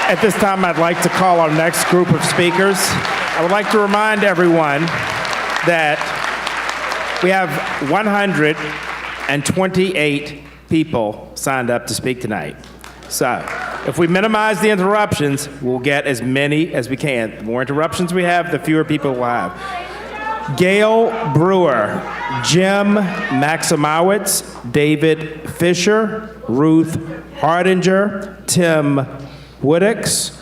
At this time, I'd like to call our next group of speakers. I would like to remind everyone that we have 128 people signed up to speak tonight. So if we minimize the interruptions, we'll get as many as we can. The more interruptions we have, the fewer people we'll have. Gail Brewer, Jim Maximowitz, David Fisher, Ruth Hardinger, Tim Woodix,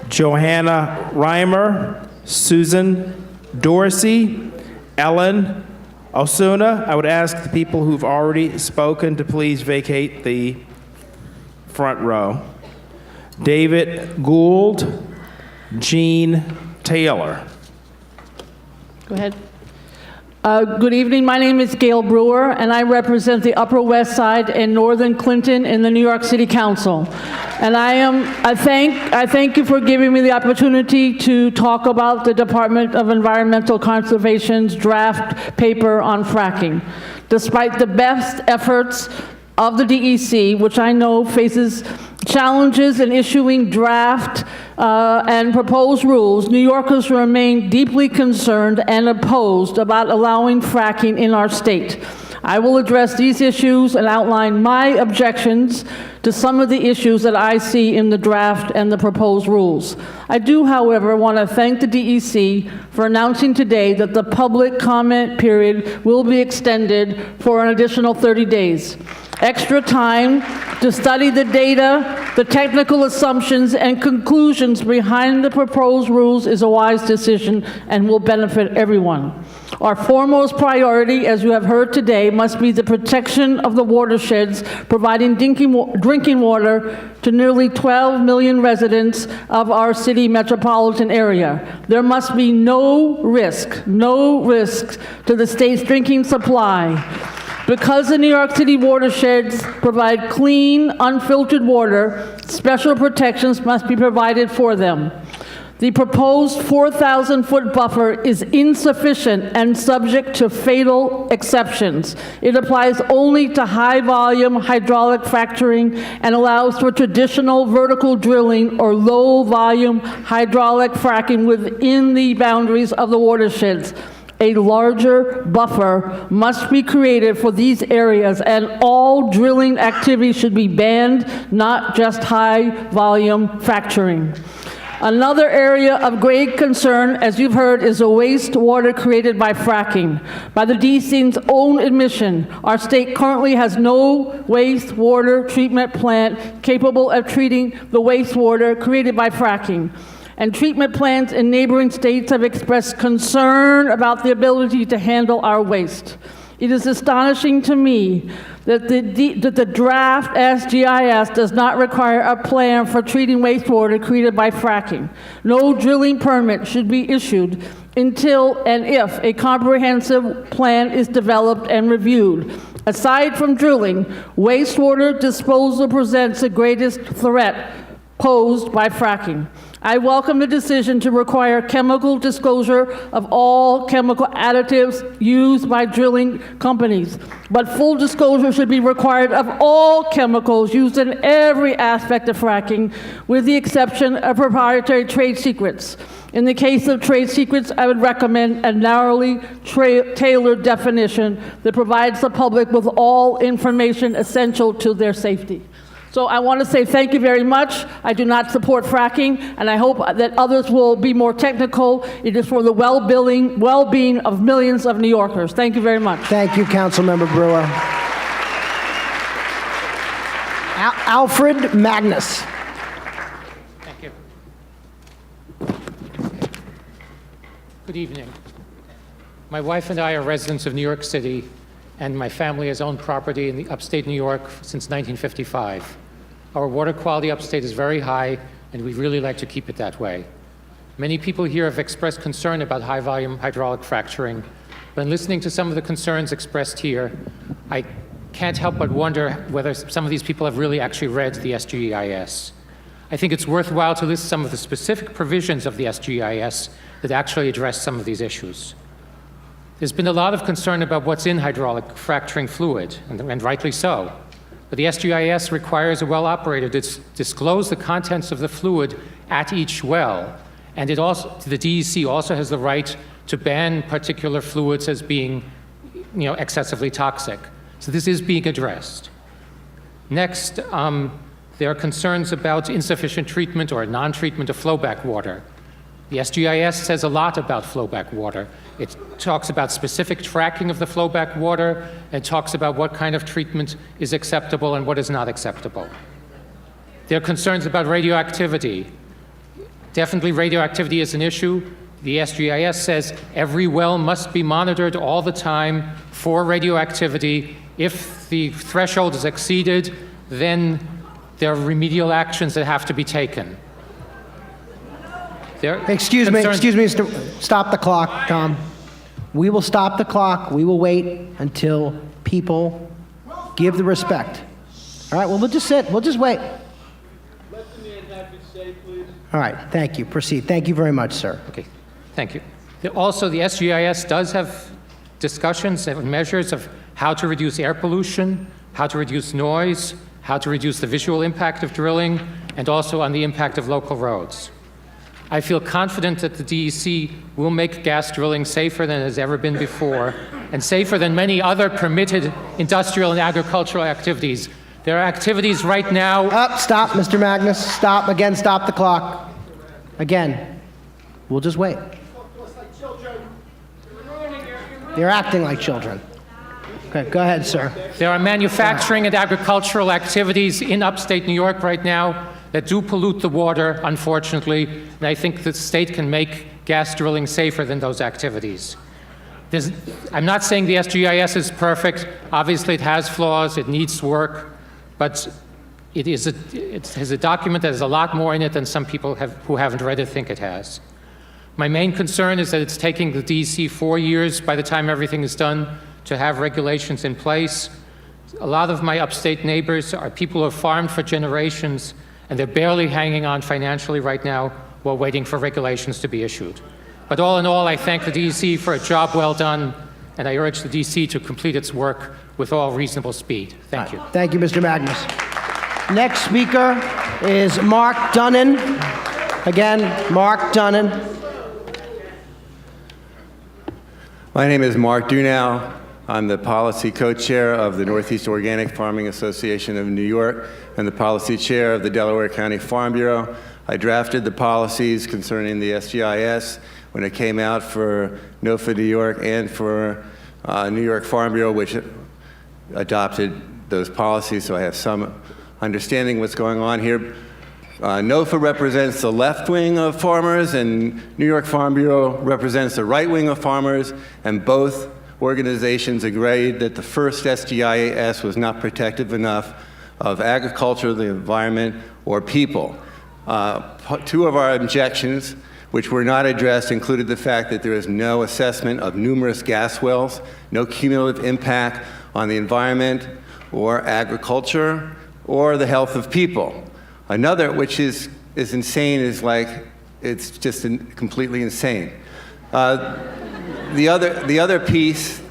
Johanna Reimer, Susan Dorsey, Ellen Osuna. I would ask the people who've already spoken to please vacate the front row. David Gould, Jean Taylor. Go ahead. Good evening. My name is Gail Brewer, and I represent the Upper West Side and Northern Clinton in the New York City Council. And I thank you for giving me the opportunity to talk about the Department of Environmental Conservation's draft paper on fracking. Despite the best efforts of the DEC, which I know faces challenges in issuing draft and proposed rules, New Yorkers remain deeply concerned and opposed about allowing fracking in our state. I will address these issues and outline my objections to some of the issues that I see in the draft and the proposed rules. I do, however, want to thank the DEC for announcing today that the public comment period will be extended for an additional 30 days. Extra time to study the data, the technical assumptions, and conclusions behind the proposed rules is a wise decision and will benefit everyone. Our foremost priority, as you have heard today, must be the protection of the watersheds, providing drinking water to nearly 12 million residents of our city metropolitan area. There must be no risk to the state's drinking supply. Because the New York City watersheds provide clean, unfiltered water, special protections must be provided for them. The proposed 4,000-foot buffer is insufficient and subject to fatal exceptions. It applies only to high-volume hydraulic fracturing and allows for traditional vertical drilling or low-volume hydraulic fracking within the boundaries of the watersheds. A larger buffer must be created for these areas, and all drilling activity should be banned, not just high-volume fracturing. Another area of great concern, as you've heard, is the wastewater created by fracking. By the DEC's own admission, our state currently has no wastewater treatment plant capable of treating the wastewater created by fracking. And treatment plants in neighboring states have expressed concern about the ability to handle our waste. It is astonishing to me that the draft SGEIS does not require a plan for treating wastewater created by fracking. No drilling permit should be issued until and if a comprehensive plan is developed and reviewed. Aside from drilling, wastewater disposal presents the greatest threat posed by fracking. I welcome the decision to require chemical disclosure of all chemical additives used by drilling companies, but full disclosure should be required of all chemicals used in every aspect of fracking, with the exception of proprietary trade secrets. In the case of trade secrets, I would recommend a narrowly tailored definition that provides the public with all information essential to their safety. So I want to say thank you very much. I do not support fracking, and I hope that others will be more technical. It is for the well-being of millions of New Yorkers. Thank you very much. Thank you, Councilmember Brewer. Alfred Magnus. Thank you. Good evening. My wife and I are residents of New York City, and my family has owned property in the upstate New York since 1955. Our water quality upstate is very high, and we'd really like to keep it that way. Many people here have expressed concern about high-volume hydraulic fracturing. When listening to some of the concerns expressed here, I can't help but wonder whether some of these people have really actually read the SGEIS. I think it's worthwhile to list some of the specific provisions of the SGEIS that actually address some of these issues. There's been a lot of concern about what's in hydraulic fracturing fluid, and rightly so. but the SGEIS requires a well operator to disclose the contents of the fluid at each well. And it also, the DEC also has the right to ban particular fluids as being, excessively toxic. So this is being addressed. Next, there are concerns about insufficient treatment or non-treatment of flowback water. The SGEIS says a lot about flowback water. It talks about specific tracking of the flowback water and talks about what kind of treatment is acceptable and what is not acceptable. There are concerns about radioactivity. Definitely radioactivity is an issue. The SGEIS says every well must be monitored all the time for radioactivity. If the threshold is exceeded, then there are remedial actions that have to be taken. Excuse me, stop the clock, Tom. We will stop the clock. We will wait until people give the respect. All right, well, we'll just sit. We'll just wait. Let the man have his say, please. All right, thank you. Proceed. Thank you very much, sir. Okay, thank you. Also, the SGEIS does have discussions and measures of how to reduce air pollution, how to reduce noise, how to reduce the visual impact of drilling, and also on the impact of local roads. I feel confident that the DEC will make gas drilling safer than it has ever been before, and safer than many other permitted industrial and agricultural activities. There are activities right now. Stop, Mr. Magnus. Stop. Again, stop the clock. Again, we'll just wait. They're acting like children. Okay, go ahead, sir. There are manufacturing and agricultural activities in upstate New York right now that do pollute the water, unfortunately, and I think the state can make gas drilling safer than those activities. I'm not saying the SGEIS is perfect. Obviously, it has flaws. It needs work. But it has a document that has a lot more in it than some people who haven't read it think it has. My main concern is that it's taking the DEC 4 years by the time everything is done to have regulations in place. A lot of my upstate neighbors are people who have farmed for generations, and they're barely hanging on financially right now while waiting for regulations to be issued. But all in all, I thank the DEC for a job well done, and I urge the DEC to complete its work with all reasonable speed. Thank you. Thank you, Mr. Magnus. Next speaker is Mark Dunnan. Again, Mark Dunnan. My name is Mark Dunow. I'm the policy co-chair of the Northeast Organic Farming Association of New York and the policy chair of the Delaware County Farm Bureau. I drafted the policies concerning the SGEIS when it came out for NOFA New York and for New York Farm Bureau, which adopted those policies, so I have some understanding what's going on here. NOFA represents the left wing of farmers, and New York Farm Bureau represents the right wing of farmers, and both organizations agreed that the first SGEIS was not protective enough of agriculture, the environment, or people. Two of our objections, which were not addressed, included the fact that there is no assessment of numerous gas wells, no cumulative impact on the environment or agriculture or the health of people. Another, which is insane, is it's just completely insane. The other piece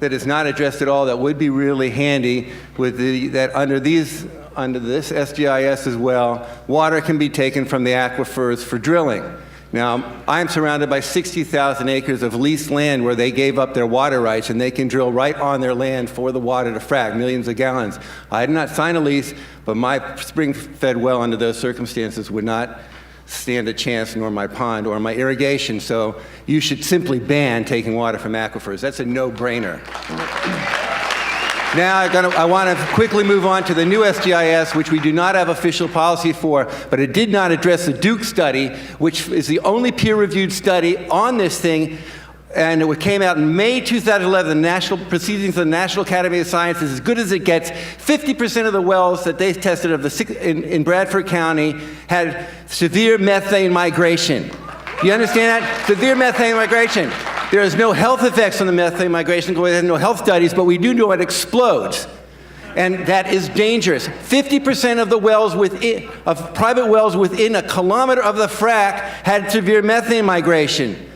that is not addressed at all that would be really handy with that under this SGEIS as well, water can be taken from the aquifers for drilling. Now, I'm surrounded by 60,000 acres of leased land where they gave up their water rights, and they can drill right on their land for the water to frack, millions of gallons. I did not sign a lease, but my spring-fed well under those circumstances would not stand a chance, nor my pond or my irrigation, so you should simply ban taking water from aquifers. That's a no-brainer. Now I want to quickly move on to the new SGEIS, which we do not have official policy for, but it did not address the Duke study, which is the only peer-reviewed study on this thing, and it came out in May 2011, the National Proceedings of the National Academy of Sciences, as good as it gets. 50% of the wells that they tested in Bradford County had severe methane migration. Do you understand that? Severe methane migration. There is no health effects on the methane migration because there's no health studies, but we do know it explodes. And that is dangerous. 50% of the wells private wells within a kilometer of the frack had severe methane migration.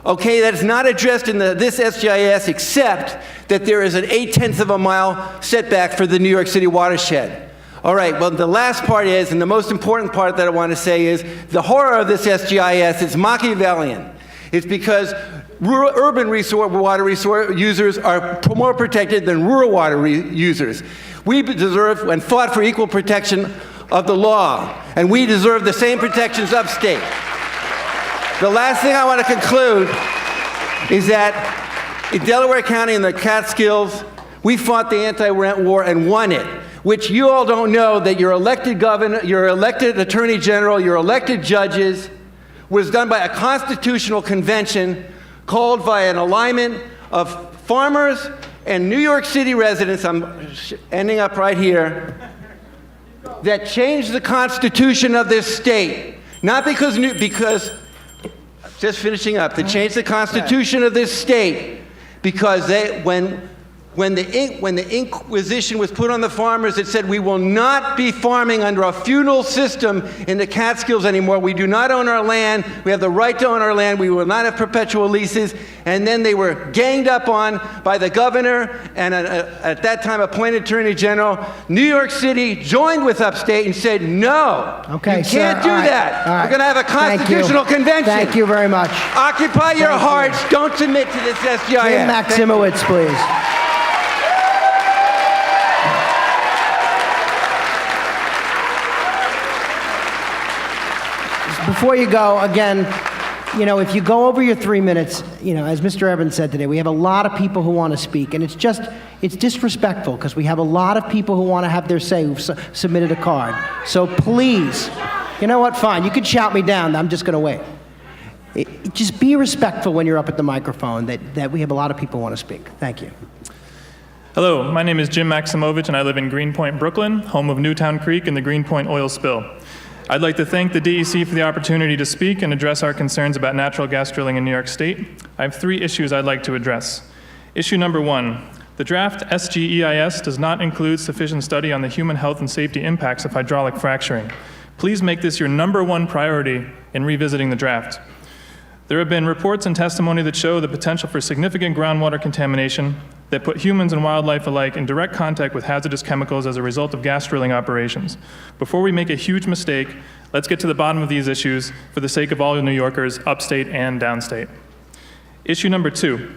Okay, that is not addressed in this SGIS, except that there is an 0.8 of a mile setback for the New York City watershed. All right, well, the last part is, and the most important part that I want to say is, the horror of this SGIS is Machiavellian. It's because urban water resource users are more protected than rural water users. We deserve and fought for equal protection of the law, and we deserve the same protections upstate. The last thing I want to conclude is that in Delaware County and the Catskills, we fought the anti-rent war and won it, which you all don't know that your elected governor, your elected attorney general, your elected judges was done by a constitutional convention called by an alignment of farmers and New York City residents, I'm ending up right here, that changed the constitution of this state. Not because, just finishing up, to change the constitution of this state because when the Inquisition was put on the farmers, it said we will not be farming under a feudal system in the Catskills anymore. We do not own our land. We have the right to own our land. We will not have perpetual leases. And then they were ganged up on by the governor and at that time appointed attorney general. New York City joined with upstate and said, no, Okay, you sir. can't do All right. that. All right. We're going to have a Thank you. constitutional convention. Thank you very much. Occupy your Thank you. hearts. Don't submit to this SGIS. Jim Maximowitz, please. Before you go, again, you know, if you go over your 3 minutes, you know, as Mr. Evans said today, we have a lot of people who want to speak, and it's disrespectful because we have a lot of people who want to have their say who've submitted a card. So please, you know what, fine, you can shout me down, I'm just going to wait. Just be respectful when you're up at the microphone, that we have a lot of people who want to speak. Thank you. Hello, my name is Jim Maximovich, and I live in Greenpoint, Brooklyn, home of Newtown Creek and the Greenpoint oil spill. I'd like to thank the DEC for the opportunity to speak and address our concerns about natural gas drilling in New York State. I have 3 issues I'd like to address. Issue number 1, the draft SGEIS does not include sufficient study on the human health and safety impacts of hydraulic fracturing. Please make this your number 1 priority in revisiting the draft. There have been reports and testimony that show the potential for significant groundwater contamination that put humans and wildlife alike in direct contact with hazardous chemicals as a result of gas drilling operations. Before we make a huge mistake, let's get to the bottom of these issues for the sake of all New Yorkers, upstate and downstate. Issue number 2.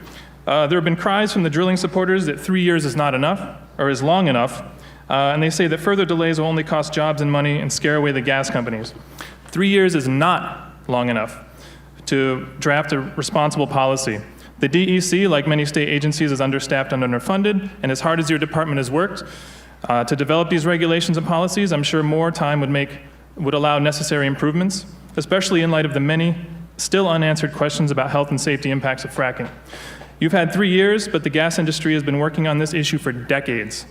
There have been cries from the drilling supporters that 3 years is not enough, or is long enough, and they say that further delays will only cost jobs and money and scare away the gas companies. 3 years is not long enough to draft a responsible policy. The DEC, like many state agencies, is understaffed and underfunded, and as hard as your department has worked to develop these regulations and policies, I'm sure more time would allow necessary improvements, especially in light of the many still unanswered questions about health and safety impacts of fracking. You've had 3 years, but the gas industry has been working on this issue for decades.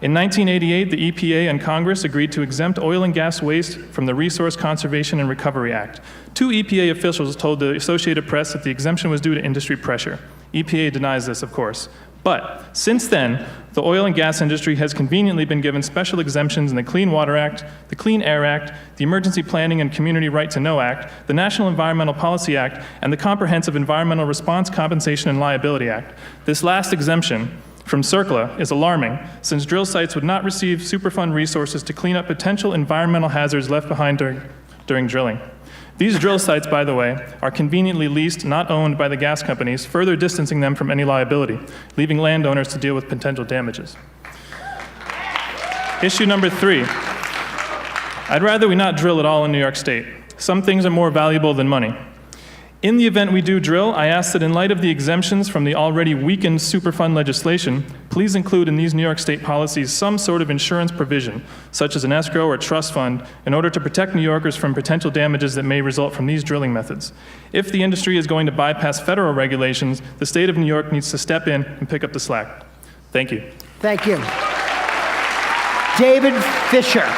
In 1988, the EPA and Congress agreed to exempt oil and gas waste from the Resource Conservation and Recovery Act. 2 EPA officials told the Associated Press that the exemption was due to industry pressure. EPA denies this, of course. But since then, the oil and gas industry has conveniently been given special exemptions in the Clean Water Act, the Clean Air Act, the Emergency Planning and Community Right to Know Act, the National Environmental Policy Act, and the Comprehensive Environmental Response, Compensation, and Liability Act. This last exemption from CERCLA is alarming, since drill sites would not receive Superfund resources to clean up potential environmental hazards left behind during drilling. These drill sites, by the way, are conveniently leased, not owned by the gas companies, further distancing them from any liability, leaving landowners to deal with potential damages. Issue number 3. I'd rather we not drill at all in New York State. Some things are more valuable than money. In the event we do drill, I ask that in light of the exemptions from the already weakened Superfund legislation, please include in these New York State policies some sort of insurance provision, such as an escrow or trust fund, in order to protect New Yorkers from potential damages that may result from these drilling methods. If the industry is going to bypass federal regulations, the state of New York needs to step in and pick up the slack. Thank you. Thank you. David Fisher.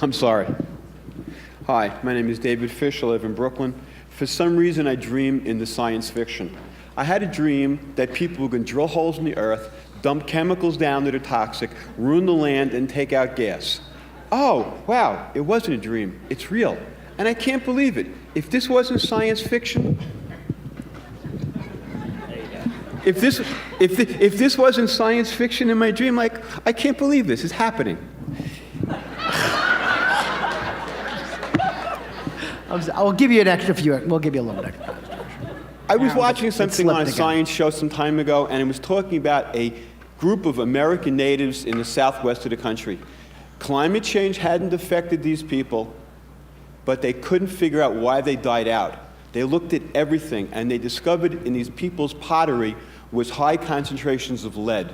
I'm sorry. Hi, my name is David Fish. I live in Brooklyn. For some reason, I dream in the science fiction. I had a dream that people were going to drill holes in the earth, dump chemicals down that are toxic, ruin the land, and take out gas. Oh, wow, it wasn't a dream. It's real. And I can't believe it. If this wasn't science fiction, if this wasn't science fiction in my dream, like, I can't believe this is happening. I'll give you an extra few. We'll give you a little bit extra. I was watching it something on a slipped again. science show some time ago, and it was talking about a group of American natives in the southwest of the country. Climate change hadn't affected these people, but they couldn't figure out why they died out. They looked at everything, and they discovered in these people's pottery was high concentrations of lead.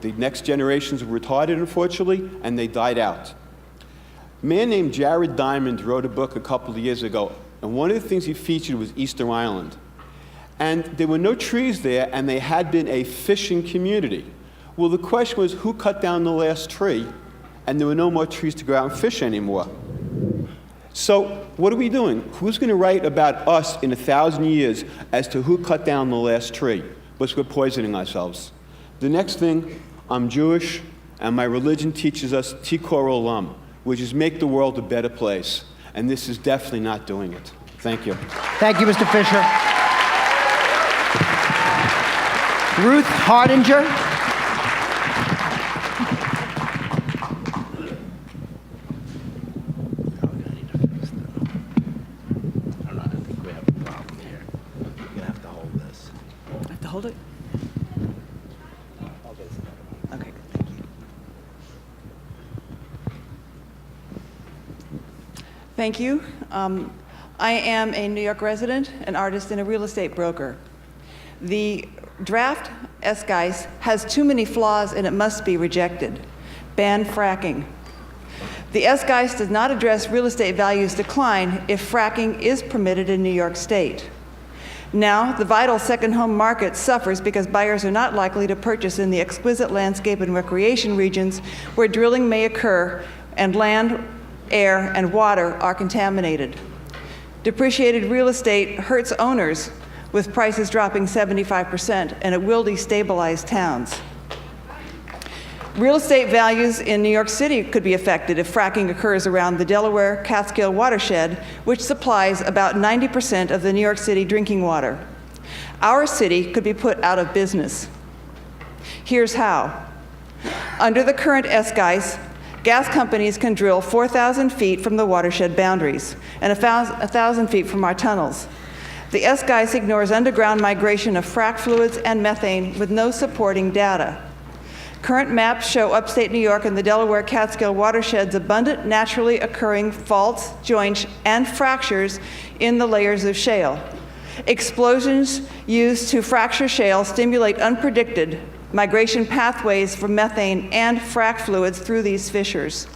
The next generations were retarded, unfortunately, and they died out. A man named Jared Diamond wrote a book a couple of years ago, and one of the things he featured was Easter Island. And there were no trees there, and they had been a fishing community. Well, the question was, who cut down the last tree? And there were no more trees to go out and fish anymore. So what are we doing? Who's going to write about us in 1,000 years as to who cut down the last tree? Because we're poisoning ourselves. The next thing, I'm Jewish, and my religion teaches us Tikkun Olam, which is make the world a better place. And this is definitely not doing it. Thank you. Thank you, Mr. Fisher. Ruth Hardinger. Hold it. Okay, thank you. Thank you. I am a New York resident, an artist, and a real estate broker. The draft SGEIS has too many flaws and it must be rejected. Ban fracking. The SGEIS does not address real estate values decline if fracking is permitted in New York State. Now, the vital second home market suffers because buyers are not likely to purchase in the exquisite landscape and recreation regions where drilling may occur and land, air, and water are contaminated. Depreciated real estate hurts owners with prices dropping 75%, and it will destabilize towns. Real estate values in New York City could be affected if fracking occurs around the Delaware Catskill watershed, which supplies about 90% of the New York City drinking water. Our city could be put out of business. Here's how. Under the current SGEIS, gas companies can drill 4,000 feet from the watershed boundaries and 1,000 feet from our tunnels. The SGEIS ignores underground migration of frac fluids and methane with no supporting data. Current maps show upstate New York and the Delaware Catskill watershed's abundant naturally occurring faults, joints, and fractures in the layers of shale. Explosions used to fracture shale stimulate unpredicted migration pathways for methane and frac fluids through these fissures.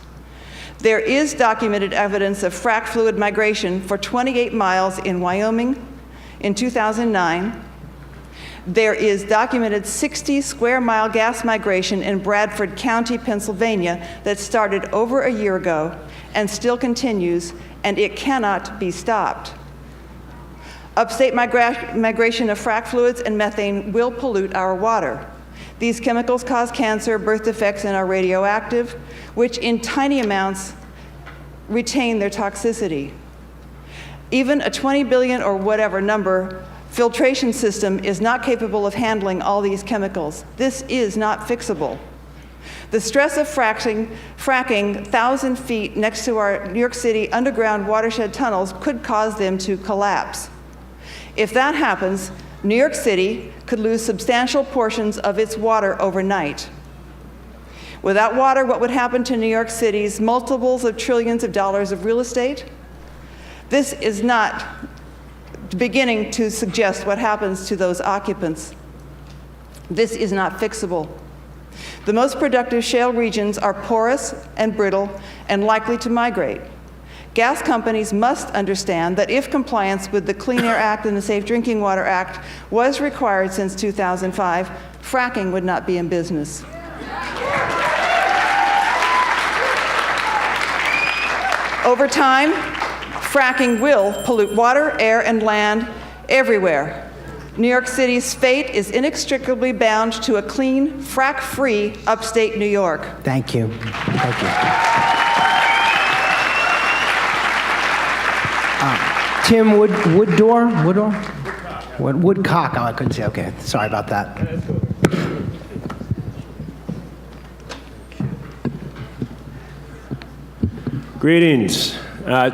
There is documented evidence of frac fluid migration for 28 miles in Wyoming in 2009. There is documented 60 square mile gas migration in Bradford County, Pennsylvania that started over a year ago and still continues, and it cannot be stopped. Upstate migration of frac fluids and methane will pollute our water. These chemicals cause cancer, birth defects, and are radioactive, which in tiny amounts retain their toxicity. Even a 20 billion or whatever number filtration system is not capable of handling all these chemicals. This is not fixable. The stress of fracking 1,000 feet next to our New York City underground watershed tunnels could cause them to collapse. If that happens, New York City could lose substantial portions of its water overnight. Without water, what would happen to New York City's multiples of trillions of dollars of real estate? This is not beginning to suggest what happens to those occupants. This is not fixable. The most productive shale regions are porous and brittle and likely to migrate. Gas companies must understand that if compliance with the Clean Air Act and the Safe Drinking Water Act was required since 2005, fracking would not be in business. Over time, fracking will pollute water, air, and land everywhere. New York City's fate is inextricably bound to a clean, frack-free upstate New York. Thank you. Thank you. Tim Woodcock. Oh, I couldn't say. Okay, sorry about that. Greetings.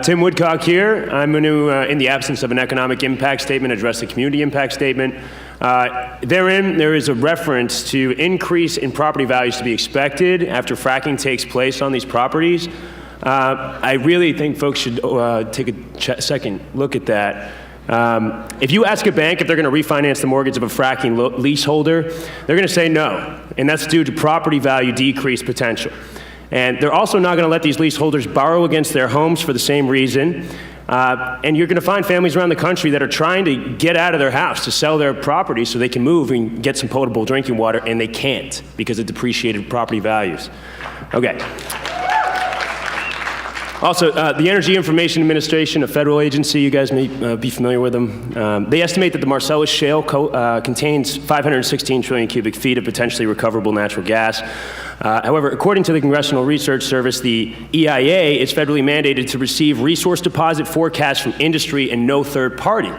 Tim Woodcock here. I'm going to, in the absence of an economic impact statement, address the community impact statement. Therein, there is a reference to increase in property values to be expected after fracking takes place on these properties. I really think folks should take a second look at that. If you ask a bank if they're going to refinance the mortgage of a fracking leaseholder, they're going to say no, and that's due to property value decrease potential. And they're also not going to let these leaseholders borrow against their homes for the same reason. And you're going to find families around the country that are trying to get out of their house to sell their property so they can move and get some potable drinking water, and they can't because of depreciated property values. Okay. Also, the Energy Information Administration, a federal agency, you guys may be familiar with them. They estimate that the Marcellus Shale contains 516 trillion cubic feet of potentially recoverable natural gas. However, according to the Congressional Research Service, the EIA is federally mandated to receive resource deposit forecasts from industry and no third party.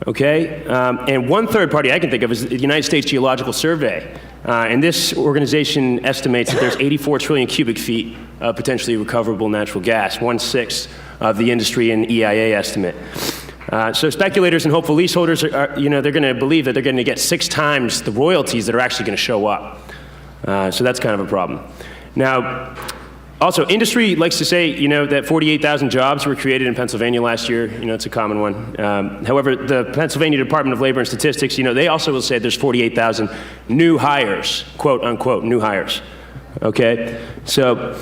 Okay? And one third party I can think of is the United States Geological Survey. And this organization estimates that there's 84 trillion cubic feet of potentially recoverable natural gas, 1/6 of the industry and EIA estimate. So speculators and hopeful leaseholders are they're going to believe that they're going to get 6 times the royalties that are actually going to show up. So that's kind of a problem. Now, also, industry likes to say, that 48,000 jobs were created in Pennsylvania last year. It's a common one. However, the Pennsylvania Department of Labor and Statistics, they also will say there's 48,000 new hires, quote unquote, new hires. Okay? So,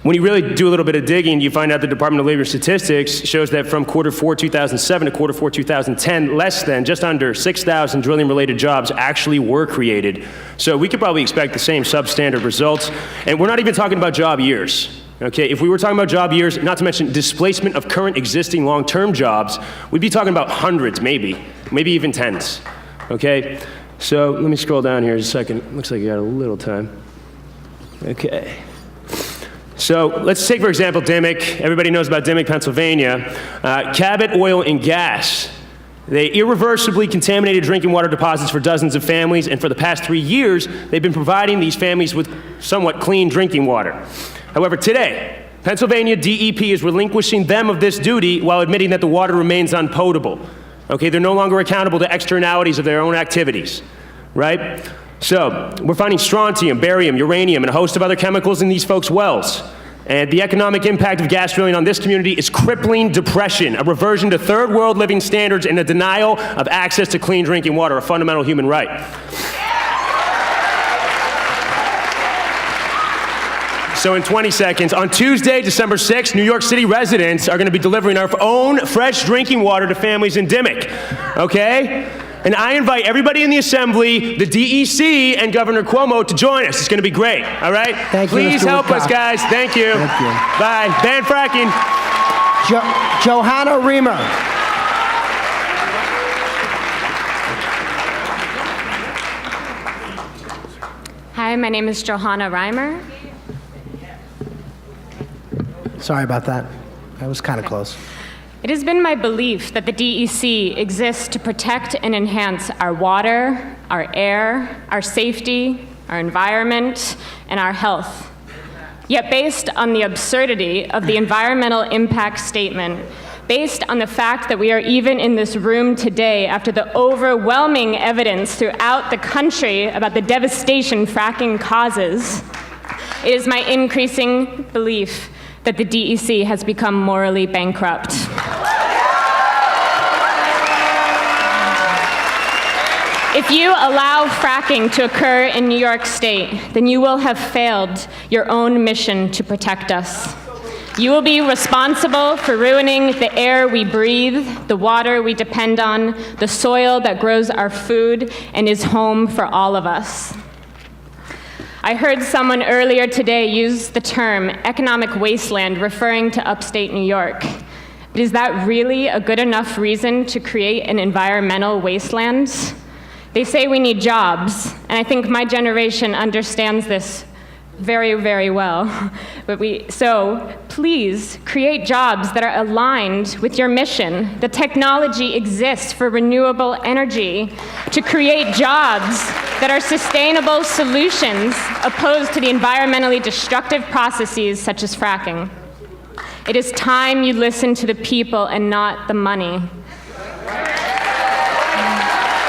when you really do a little bit of digging, you find out the Department of Labor Statistics shows that from Q4 2007 to Q4 2010, just under 6,000 drilling-related jobs actually were created. So we could probably expect the same substandard results. And we're not even talking about job years. Okay, if we were talking about job years, not to mention displacement of current existing long-term jobs, we'd be talking about hundreds, maybe even tens. Okay, so let me scroll down here a second. Looks like you got a little time. Okay. So let's take, for example, Dimock. Everybody knows about Dimock, Pennsylvania. Cabot Oil and Gas. They irreversibly contaminated drinking water deposits for dozens of families, and for the past 3 years, they've been providing these families with somewhat clean drinking water. However, today, Pennsylvania DEP is relinquishing them of this duty while admitting that the water remains unpotable. Okay, they're no longer accountable to externalities of their own activities, right? So, we're finding strontium, barium, uranium, and a host of other chemicals in these folks' wells. And the economic impact of gas drilling on this community is crippling depression, a reversion to third world living standards, and a denial of access to clean drinking water, a fundamental human right. So in 20 seconds, on Tuesday, December 6th, New York City residents are going to be delivering our own fresh drinking water to families in Dimock, okay? And I invite everybody in the Assembly, the DEC, and Governor Cuomo to join us. It's going to be great, all right? Thank you, Please Mr. help us, Woodcock. guys. Thank you. Thank you. Bye. Ban fracking. Johanna Reamer. Hi, my name is Johanna Reimer. Sorry about that. That was kind of close. It has been my belief that the DEC exists to protect and enhance our water, our air, our safety, our environment, and our health. Yet based on the absurdity of the environmental impact statement, based on the fact that we are even in this room today after the overwhelming evidence throughout the country about the devastation fracking causes, it is my increasing belief that the DEC has become morally bankrupt. If you allow fracking to occur in New York State, then you will have failed your own mission to protect us. You will be responsible for ruining the air we breathe, the water we depend on, the soil that grows our food and is home for all of us. I heard someone earlier today use the term economic wasteland referring to upstate New York. But is that really a good enough reason to create an environmental wasteland? They say we need jobs, and I think my generation understands this very, very well. So please create jobs that are aligned with your mission. The technology exists for renewable energy to create jobs that are sustainable solutions opposed to the environmentally destructive processes such as fracking. It is time you listen to the people and not the money.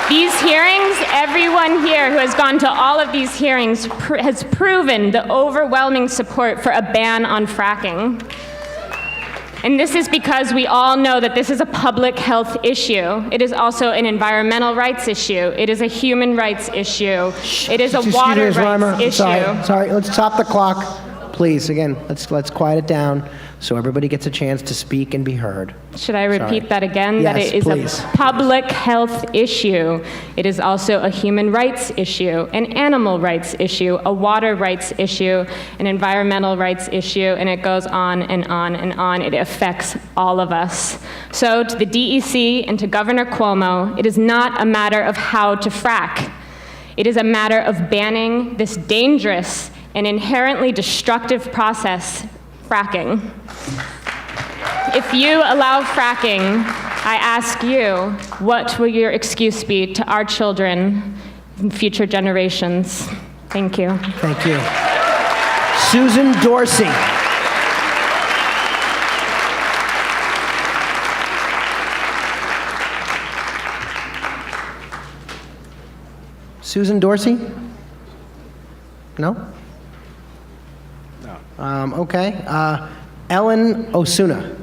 These hearings, everyone here who has gone to all of these hearings has proven the overwhelming support for a ban on fracking. And this is because we all know that this is a public health issue. It is also an environmental rights issue. It is a human rights issue. It is a water rights issue. Sorry, let's stop the clock. Please, again, let's quiet it down so everybody gets a chance to speak and be heard. Should I repeat that again? Yes, that it is please. a public health issue. It is also a human rights issue, an animal rights issue, a water rights issue, an environmental rights issue, and it goes on and on and on. It affects all of us. So to the DEC and to Governor Cuomo, it is not a matter of how to frack. It is a matter of banning this dangerous and inherently destructive process, fracking. If you allow fracking, I ask you, what will your excuse be to our children and future generations? Thank you. Thank you. Susan Dorsey. Susan Dorsey? No? Okay. Ellen Osuna.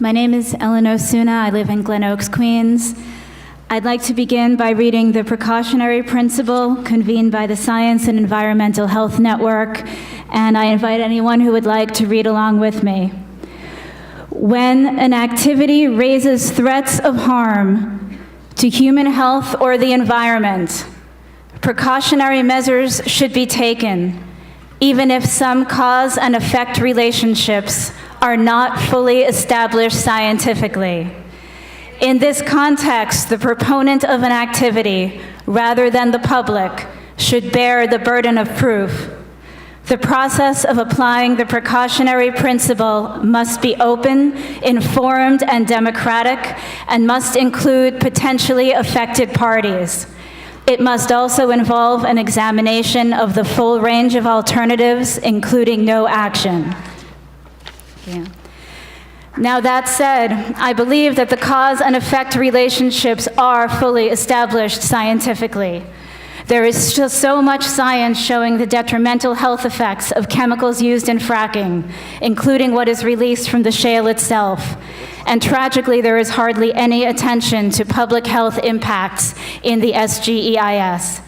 My name is Ellen Osuna. I live in Glen Oaks, Queens. I'd like to begin by reading the precautionary principle convened by the Science and Environmental Health Network, and I invite anyone who would like to read along with me. When an activity raises threats of harm to human health or the environment, precautionary measures should be taken, even if some cause and effect relationships are not fully established scientifically. In this context, the proponent of an activity, rather than the public, should bear the burden of proof. The process of applying the precautionary principle must be open, informed, and democratic, and must include potentially affected parties. It must also involve an examination of the full range of alternatives, including no action. Yeah. Now, that said, I believe that the cause and effect relationships are fully established scientifically. There is just so much science showing the detrimental health effects of chemicals used in fracking, including what is released from the shale itself. And tragically, there is hardly any attention to public health impacts in the SGEIS.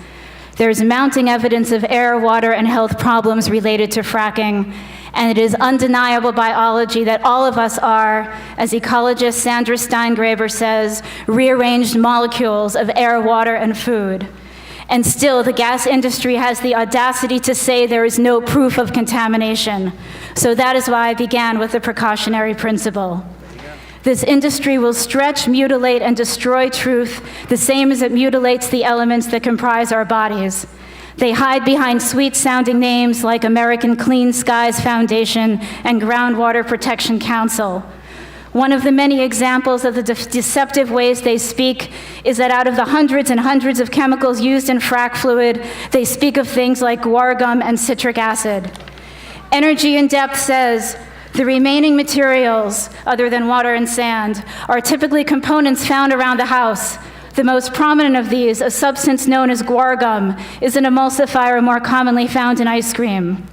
There's mounting evidence of air, water, and health problems related to fracking, and it is undeniable biology that all of us are, as ecologist Sandra Steingraber says, rearranged molecules of air, water, and food. And still, the gas industry has the audacity to say there is no proof of contamination. So that is why I began with the precautionary principle. This industry will stretch, mutilate, and destroy truth the same as it mutilates the elements that comprise our bodies. They hide behind sweet-sounding names like American Clean Skies Foundation and Groundwater Protection Council. One of the many examples of the deceptive ways they speak is that out of the hundreds and hundreds of chemicals used in frac fluid, they speak of things like guar gum and citric acid. Energy in Depth says, the remaining materials, other than water and sand, are typically components found around the house. The most prominent of these, a substance known as guar gum, is an emulsifier more commonly found in ice cream.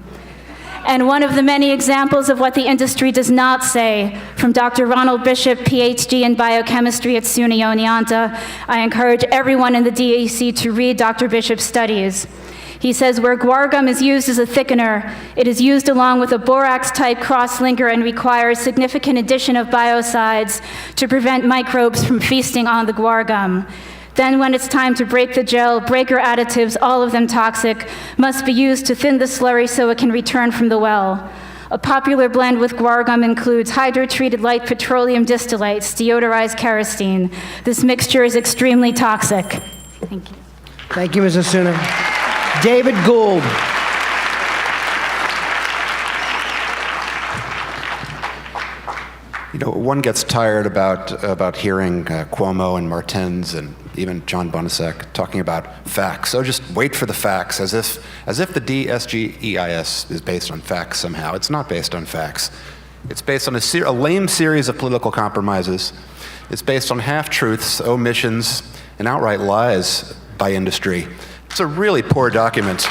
And one of the many examples of what the industry does not say, from Dr. Ronald Bishop, PhD in biochemistry at SUNY Oneonta, I encourage everyone in the DEC to read Dr. Bishop's studies. He says where guar gum is used as a thickener, it is used along with a borax-type cross-linker and requires significant addition of biocides to prevent microbes from feasting on the guar gum. Then when it's time to break the gel, breaker additives, all of them toxic, must be used to thin the slurry so it can return from the well. A popular blend with guar gum includes hydrotreated light petroleum distillates, deodorized kerosene. This mixture is extremely toxic. Thank you. Thank you, Ms. Osuna. David Gould. You know, one gets tired about hearing Cuomo and Martens and even John Bonasek talking about facts. So just wait for the facts, as if the DSGEIS is based on facts somehow. It's not based on facts. It's based on a lame series of political compromises. It's based on half-truths, omissions, and outright lies by industry. It's a really poor document.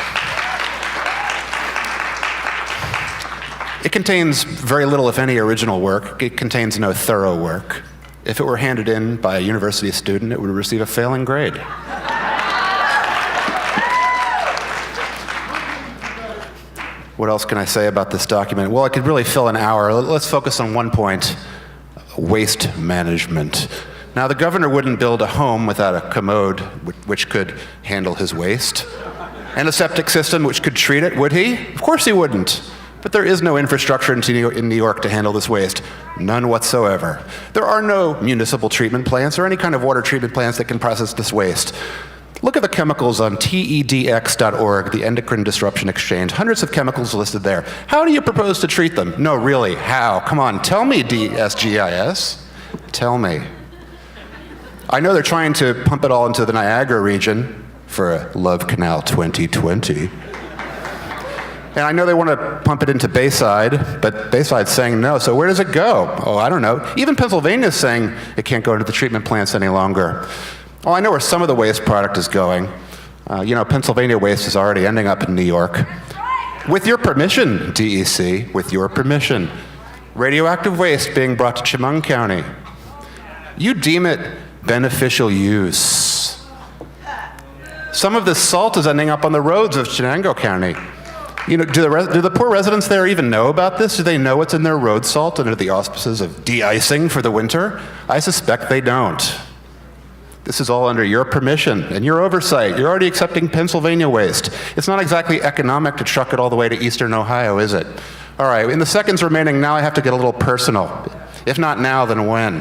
It contains very little, if any, original work. It contains no thorough work. If it were handed in by a university student, it would receive a failing grade. What else can I say about this document? Well, I could really fill an hour. Let's focus on one point: waste management. Now, the governor wouldn't build a home without a commode which could handle his waste, and a septic system which could treat it, would he? Of course he wouldn't. But there is no infrastructure in New York to handle this waste. None whatsoever. There are no municipal treatment plants or any kind of water treatment plants that can process this waste. Look at the chemicals on TEDx.org, the Endocrine Disruption Exchange. Hundreds of chemicals listed there. How do you propose to treat them? No, really, how? Come on, tell me, DSGIS. Tell me. I know they're trying to pump it all into the Niagara region for a Love Canal 2020. And I know they want to pump it into Bayside, but Bayside's saying no. So where does it go? Oh, I don't know. Even Pennsylvania's saying it can't go into the treatment plants any longer. Oh, I know where some of the waste product is going. Pennsylvania waste is already ending up in New York. With your permission, DEC, with your permission. Radioactive waste being brought to Chemung County. You deem it beneficial use. Some of this salt is ending up on the roads of Chenango County. Do the poor residents there even know about this? Do they know what's in their road salt under the auspices of de-icing for the winter? I suspect they don't. This is all under your permission and your oversight. You're already accepting Pennsylvania waste. It's not exactly economic to truck it all the way to eastern Ohio, is it? All right, in the seconds remaining, now I have to get a little personal. If not now, then when?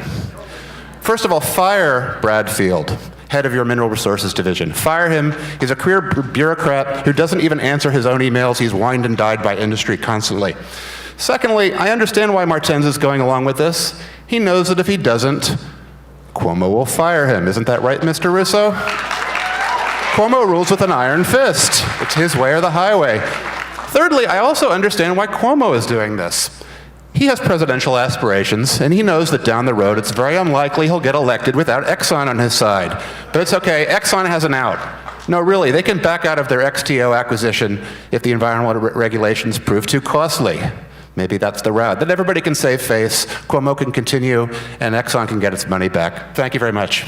First of all, fire Bradfield, head of your Mineral Resources Division. Fire him. He's a career bureaucrat who doesn't even answer his own emails. He's wined and dined by industry constantly. Secondly, I understand why Martens is going along with this. He knows that if he doesn't, Cuomo will fire him. Isn't that right, Mr. Russo? Cuomo rules with an iron fist. It's his way or the highway. Thirdly, I also understand why Cuomo is doing this. He has presidential aspirations, and he knows that down the road it's very unlikely he'll get elected without Exxon on his side. But it's okay, Exxon has an out. No, really, they can back out of their XTO acquisition if the environmental regulations prove too costly. Maybe that's the route. Then everybody can save face, Cuomo can continue, and Exxon can get its money back. Thank you very much.